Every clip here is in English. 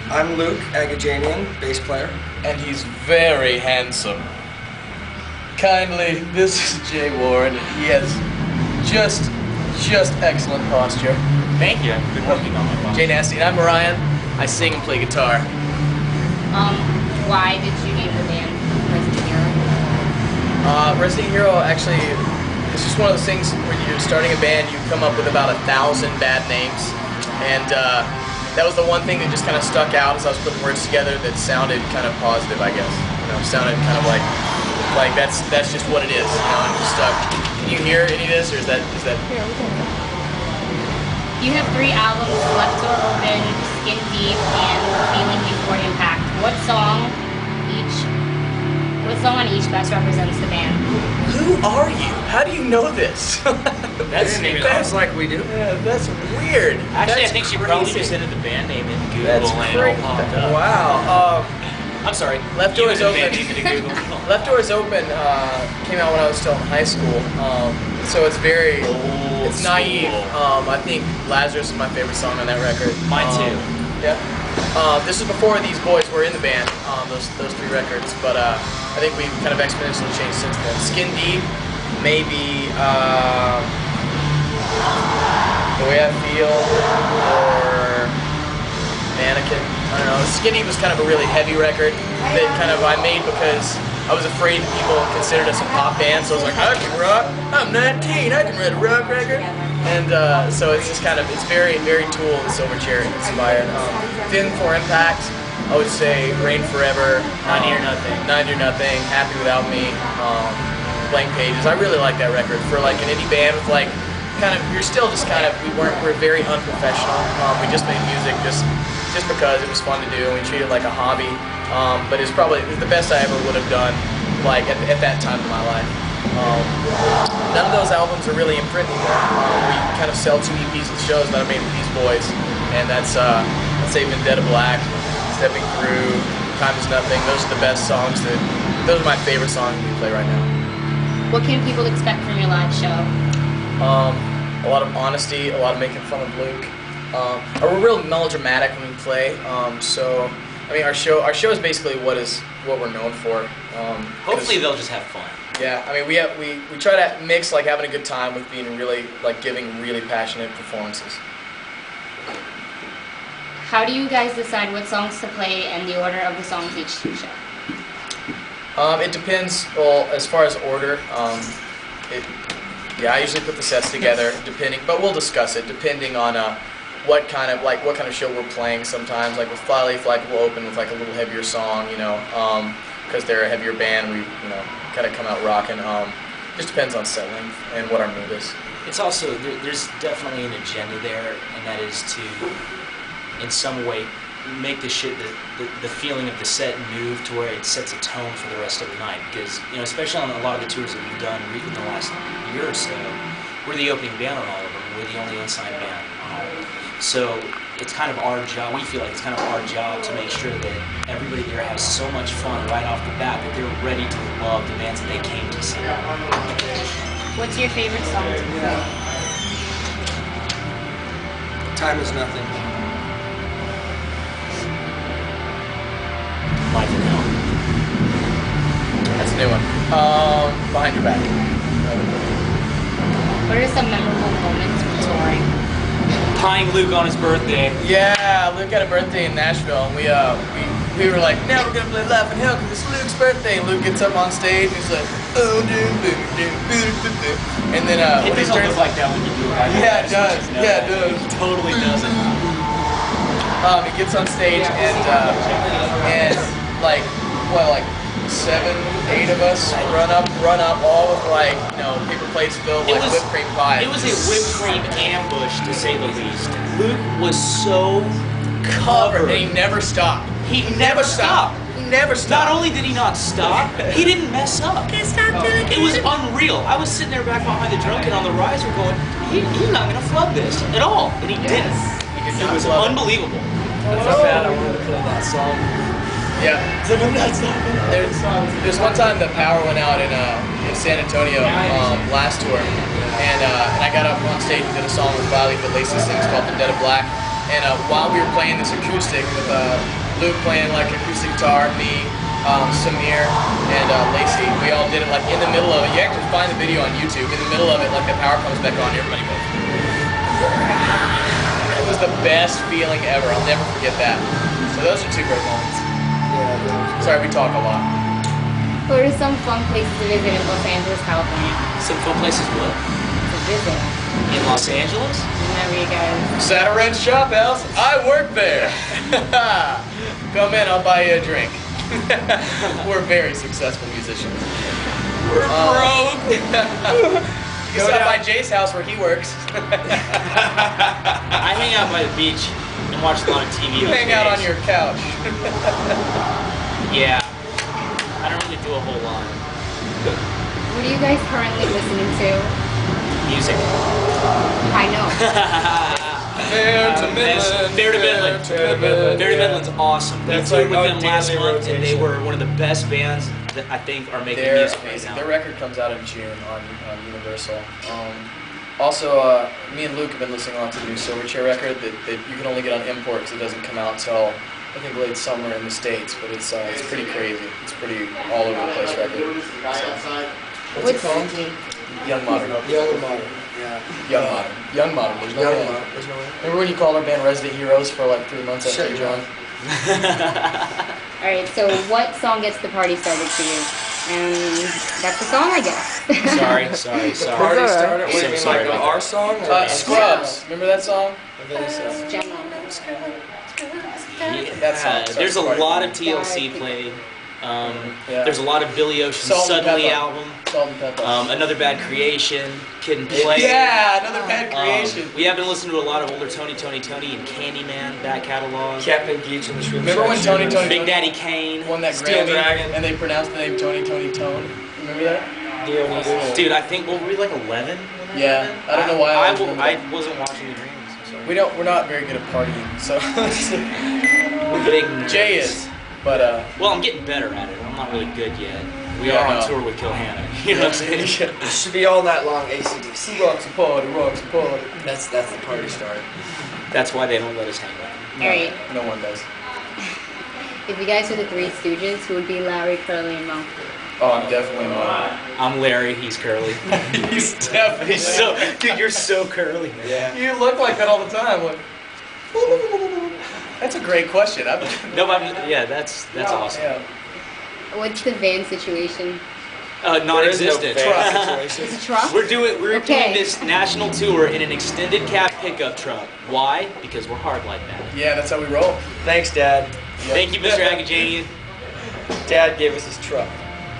I'm Luke Agajanian, bass player. And he's very handsome. Kindly, this is Jay Ward. He has just excellent posture. Thank you. I've been working on my posture. Jay Nasty, and I'm Ryan. I sing and play guitar. Why did you name the band Resident Hero? Resident Hero, actually, it's just one of those things when you're starting a band, you come up with about 1,000 bad names. And that was the one thing that just kind of stuck out as I was putting words together that sounded kind of positive, I guess. You know, sounded kind of like that's just what it is, you know, and it just stuck. Can you hear any of this, or is that? Here, we can. You have 3 albums, Left Door Open, Skin Deep, and Feeling Before Impact. What song on each best represents the band? Who are you? How do you know this? That's like we do. Yeah, that's weird. Actually, That's I think she crazy. probably just entered the band name in Google That's and crazy. it all popped up. Wow. I'm sorry. Left You Doors entered the Open. band name into Google. Left Doors Open came out when I was still in high school, so it's very, it's naive. I think Lazarus is my favorite song on that record. Mine too. Yeah. This is before these boys were in the band, those 3 records, but I think we've kind of exponentially changed since then. Skin Deep, maybe The Way I Feel, or Mannequin. I don't know. Skin Deep was kind of a really heavy record that kind of I made because I was afraid that people considered us a pop band, so I was like, I can rock. I'm 19, I can write a rock record. And so it's just kind of, it's very, very Tool and Silverchair inspired. Thin for Impact, I would say Rain Forever, 90 or Nothing, 90 or Nothing, Happy Without Me, Blank Pages. I really like that record for like an indie band with like kind of, you're still just kind of, we're very unprofessional. We just made music just because it was fun to do, and we treated it like a hobby. But it's probably the best I ever would have done, like at that time in my life. None of those albums are really in print anymore. We kind of sell 2 EPs of the shows that I made with these boys, and that's let's say Vendetta Black, Stepping Through, Time Is Nothing. Those are the best songs those are my favorite songs we play right now. What can people expect from your live show? A lot of honesty, a lot of making fun of Luke. We're real melodramatic when we play, so I mean our show is basically what we're known for. Hopefully they'll just have fun. Yeah, I mean we try to mix like having a good time with being really like giving really passionate performances. How do you guys decide what songs to play and the order of the songs each show? It depends. Well, as far as order, I usually put the sets together but we'll discuss it depending on what kind of show we're playing. Sometimes, like with Flyleaf, like we'll open with like a little heavier song, you know, because they're a heavier band. We, you know, kind of come out rocking. Just depends on set length and what our mood is. It's also, there's definitely an agenda there, and that is to, in some way, make the feeling of the set move to where it sets a tone for the rest of the night. Because, you know, especially on a lot of the tours that we've done in the last year or so, we're the opening band on all of them. We're the only unsigned band on all of them. So it's kind of our job, we feel like it's kind of our job to make sure that everybody there has so much fun right off the bat that they're ready to love the bands that they came to see. What's your favorite song to play? Time Is Nothing. Life in Hell. That's a new one. Behind Your Back. What are some memorable moments from touring? Tying Luke on his birthday. Yeah, Luke had a birthday in Nashville, and we were like, now we're gonna play Laugh in Hell because it's Luke's birthday. And Luke gets up on stage and he's like, oh, and then It when he doesn't turns, look like that when you do it. yeah, it does. Yeah, it does. It totally doesn't. He gets on stage and like 7, 8 of us run up all with like, you know, paper plates filled with like whipped cream pie. It was a whipped cream ambush, to say the least. Luke was so covered. And he never stopped. He never stopped. He never stopped. Not only did he not stop, he didn't mess up. It was unreal. I was sitting there back behind the drum kit on the riser going, he's not going to flub this at all. And he didn't. It was unbelievable. That's so bad I wanted to play that song. Yeah. There's one time the power went out in San Antonio last tour, and I got up on stage and did a song with Riley that Lacey sings called Vendetta Black, And while we were playing this acoustic with Luke playing like acoustic guitar, me, Samir, and Lacey, we all did it like in the middle of it. You actually find the video on YouTube. In the middle of it, like the power comes back on, everybody goes. It was the best feeling ever. I'll never forget that. So those are two great moments. Yeah. Sorry, we talk a lot. What are some fun places to visit in Los Angeles, California? Some fun places what? To visit. In Los Angeles? Whenever you guys. Saturn Shop House. I work there. Come in, I'll buy you a drink. We're very successful musicians. We're broke. You stop by Jay's house where he works. I hang out by the beach and watch a lot of TV. You hang out on your couch. Yeah. I don't really do a whole lot. What are you guys currently listening to? Music. I know. Fair to Midland. Fair to Midland. Fair to Midland. Fair to Midland's awesome. That's We toured like with our them last daily month, and they rotation. were one of the best bands that I think are making They're music right amazing. now. Their record comes out in June on Universal. Also, me and Luke have been listening a lot to the new Silverchair record that you can only get on import because it doesn't come out until I think late summer in the States. But it's pretty crazy. It's pretty all over the place record. So, What's it called? Young Modern. Young and Modern. Yeah. Young Modern. Young Modern. There's no Young way. and Modern. There's no way. Remember when you called our band Resident Heroes for like 3 months after Shut you your joined? All right. So, what song gets the party started for you? And that's the song, I guess. Sorry. Party starter. What do you So mean, sorry like about our that. song? Or Scrubs. Remember that song? Gemma. That song. There's a Sorry. lot of TLC played. Yeah. There's a lot of Billy Ocean's Salt and Suddenly Pepper. album. Salt and Pepper. Another Bad Creation. Kid and Play. Yeah, another bad creation. We have been listening to a lot of older Tony and Candyman back catalog. Captain Geach and the Shrimp Remember when Shack. Tony Big Daddy Kane. won that Steel Grammy Dragon. and they pronounced the name Tony Tone? Remember that? Dude, I think what were we like 11? Yeah, I don't know why I was remember I that. wasn't watching the Grammys. I'm sorry. We're not very good at partying, so We're big nerds. Jay is, but Well, I'm getting better at it. I'm not really good yet. We Yeah, are I on know. tour with Kill Hannah. You know what I'm saying? It should be all night long AC/DC. rocks a party, rocks a party. That's the party start. That's why they don't let us hang out. All right. No one does. If you guys were the Three Stooges, who would be Larry, Curly, and Mo? Oh, I'm definitely not. I'm Larry. He's Curly. He's definitely He's so, dude, you're so curly. Yeah. You look like that all the time. Like, that's a great question. No, yeah, that's awesome. Yeah. What's the van situation? Non-existent. There is no van Is situation. it truck? We're doing Okay. this national tour in an extended cab pickup truck. Why? Because we're hard like that. Yeah, that's how we roll. Thanks, Dad. Thank you, Mr. Agajanian. Dad gave us his truck.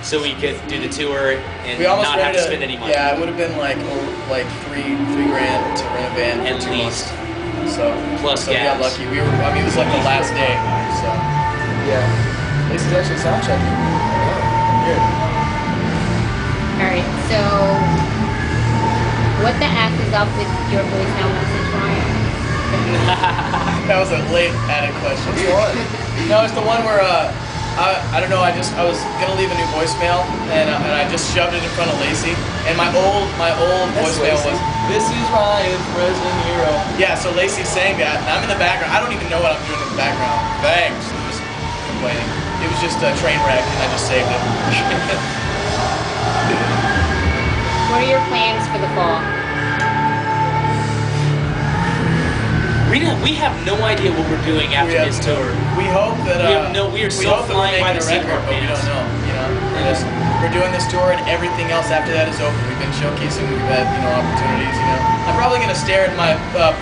So we could do the tour and We almost not have rented to spend any money. Yeah, it would have been like three grand to rent a van At for 2 least. months. So Plus we got gas. lucky. It was like the last day. So Yeah. this is actually sound checking. Good. All right. So, what the F is up with your voicemail message, Ryan? That was a late added question. No, it's the one where I don't know. I was gonna leave a new voicemail and I just shoved it in front of Lacey. And my old voicemail Lacey. was, "This is Ryan, Resident Hero." Yeah, so Lacey sang that, and I'm in the background. I don't even know what I'm doing in the background. Thanks. I'm just complaining. It was just a train wreck, and I just saved it. What are your plans for the fall? We have no idea what we're doing after this tour. We hope that we are so hope that flying we're by making the a seat of record, our but we pants. don't know. You know, we're doing this tour, and everything else after that is open. We've been showcasing. We've had opportunities. I'm probably gonna stare at my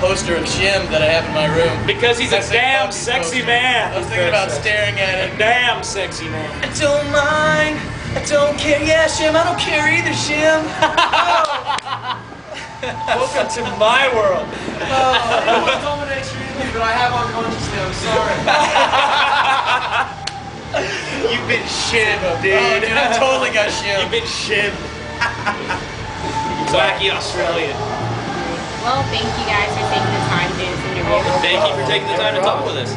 poster of Shim that I have in my room. Because he's a That's like damn Buffy's sexy poster. man. I was thinking about staring at it. Damn sexy man. I don't mind. I don't care. Yeah, Shim. I don't care either, Shim. Welcome to my world. I don't want to dominate you either, but I have unconsciously. I'm sorry. You've been shit, Oh, dude, I totally got Shim. You've been shit. Wacky Australian. Well, thank you guys for taking the time to do this interview. Thank you for taking the time to talk with us.